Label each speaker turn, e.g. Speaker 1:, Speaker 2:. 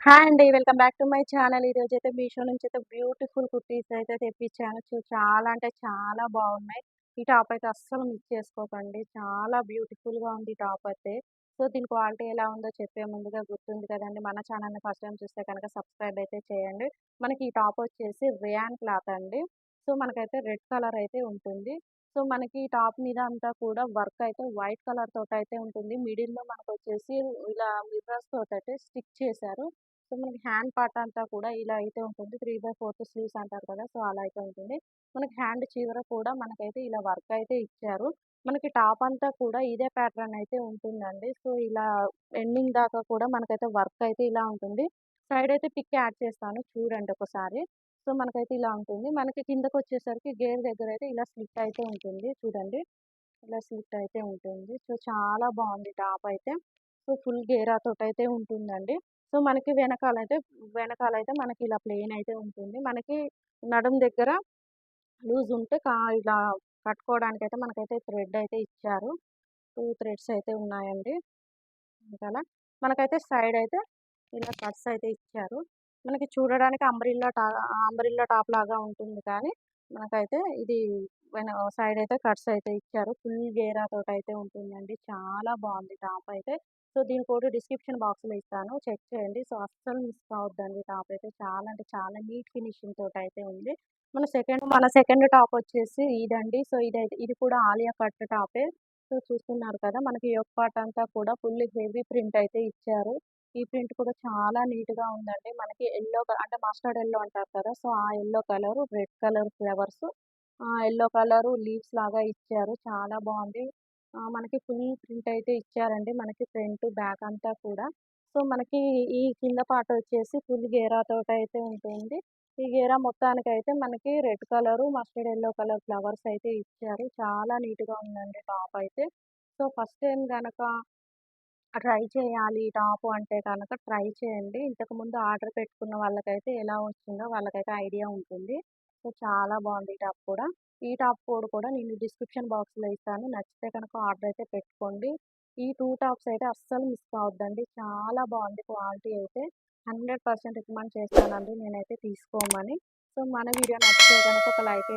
Speaker 1: Hi అండి. Welcome back to my channel. ఈరోజైతే మీషో నుంచి అయితే బ్యూటిఫుల్ కుర్తీస్ అయితే తెప్పించాను. చాలా అంటే చాలా బాగున్నాయి. ఈ టాప్ అయితే అస్సలు మిస్ చేసుకోకండి. చాలా బ్యూటిఫుల్‌గా ఉంది ఈ టాప్ అయితే. సో, దీని క్వాలిటీ ఎలా ఉందో చెప్పే ముందుగా గుర్తుంది కదండీ! మన ఛానల్‌ని ఫస్ట్ టైమ్ చూస్తే కనుక సబ్స్క్రైబ్ అయితే చేయండి. మనకి ఈ టాప్ వచ్చేసి రేయాన్ క్లాత్ అండి. సో, మనకైతే రెడ్ కలర్ అయితే ఉంటుంది. సో, మనకి ఈ టాప్ మీద అంతా కూడా వర్క్ అయితే వైట్ కలర్ తోటయితే ఉంటుంది. మిడిల్‌లో మనకొచ్చేసి ఇలా మిర్రర్స్ తోటైతే స్టిక్ చేశారు. సో, మనకి హ్యాండ్ పార్ట్ అంతా కూడా ఇలా అయితే ఉంటుంది. 3/4 స్లీవ్స్ అంటారు కదా! సో, అలా అయితే ఉంటుంది. మనకి హ్యాండ్ చివర కూడా మనకైతే ఇలా వర్క్ అయితే ఇచ్చారు. మనకి టాప్ అంతా కూడా ఇదే ప్యాటర్న్ అయితే ఉంటుందండి. సో, ఇలా ఎండింగ్ దాకా కూడా మనకైతే వర్క్ అయితే ఇలా ఉంటుంది. సైడ్ అయితే పిక్ యాడ్ చేస్తాను చూడండి ఒకసారి. సో, మనకైతే ఇలా ఉంటుంది. మనకి కిందకొచ్చేసరికి గేర్ దగ్గర అయితే ఇలా స్లిట్ అయితే ఉంటుంది. చూడండి. ఇలా స్లిట్ అయితే ఉంటుంది. సో, చాలా బావుంది టాప్ అయితే. సో, ఫుల్ గేరా తోటైతే ఉంటుందండి. సో, మనకి వెనకాలైతే మనకి ఇలా ప్లెయిన్ అయితే ఉంటుంది. మనకి నడుం దగ్గర లూజ్ ఉంటే ఇలా కట్టుకోవడానికైతే మనకైతే థ్రెడ్ అయితే ఇచ్చారు. 2 థ్రెడ్స్ అయితే ఉన్నాయండి వెనకాల. మనకైతే సైడ్ అయితే ఇలా కట్స్ అయితే ఇచ్చారు. మనకి చూడడానికి అంబ్రెల్లా టాప్ లాగా ఉంటుంది కానీ, మనకైతే ఇది సైడ్ అయితే కట్స్ అయితే ఇచ్చారు. ఫుల్ గేరా తోటైతే ఉంటుందండి. చాలా బావుంది టాప్ అయితే. సో, దీని కోడ్ డిస్క్రిప్షన్ బాక్స్‌లో ఇస్తాను. చెక్ చేయండి. సో, అస్సలు మిస్ కావద్దండి టాప్ అయితే. చాలా అంటే చాలా నీట్ ఫినిషింగ్ తోటైతే ఉంది. మన సెకండ్ టాప్ వచ్చేసి ఇదండి. సో, ఇది కూడా ఆలియా కట్ టాపే. సో, చూస్తున్నారు కదా! మనకి యోక్ పార్ట్ అంతా కూడా ఫుల్ హెవీ ప్రింట్ అయితే ఇచ్చారు. ఈ ప్రింట్ కూడా చాలా నీట్‌గా ఉందండి. మనకి అంటే మస్టర్డ్ యెల్లో అంటారు కదా! సో, ఆ yellow colour, red colour flowers, yellow colour leaves లాగా ఇచ్చారు. చాలా బావుంది. మనకి ఫుల్ ప్రింట్ అయితే ఇచ్చారండి. మనకి ఫ్రంట్, బ్యాక్ అంతా కూడా. సో, మనకి ఈ కింద పార్ట్ వచ్చేసి ఫుల్ గేరా తోటైతే ఉంటుంది. ఈ గేరా మొత్తానికైతే మనకి red colour, mustard yellow colour flowers అయితే ఇచ్చారు. చాలా నీట్‌గా ఉందండి టాప్ అయితే. సో, ఫస్ట్ టైమ్ గనక ట్రై చేయాలి ఈ టాపు అంటే గనక ట్రై చేయండి. ఇంతకుముందు ఆర్డర్ పెట్టుకున్న వాళ్ళకైతే ఎలా వచ్చిందో వాళ్ళకైతే ఐడియా ఉంటుంది. సో, చాలా బావుంది ఈ టాప్ కూడా. ఈ టాప్ కోడ్ కూడా నేను డిస్క్రిప్షన్ బాక్స్‌లో ఇస్తాను. నచ్చితే కనుక ఆర్డర్ అయితే పెట్టుకోండి. ఈ 2 టాప్స్ అయితే అస్సలు మిస్ కావద్దండి. చాలా బావుంది క్వాలిటీ అయితే. 100% రికమెండ్ చేస్తానండి నేనైతే తీసుకోమని. సో, మన వీడియో నచ్చితే గనుక ఒక లైక్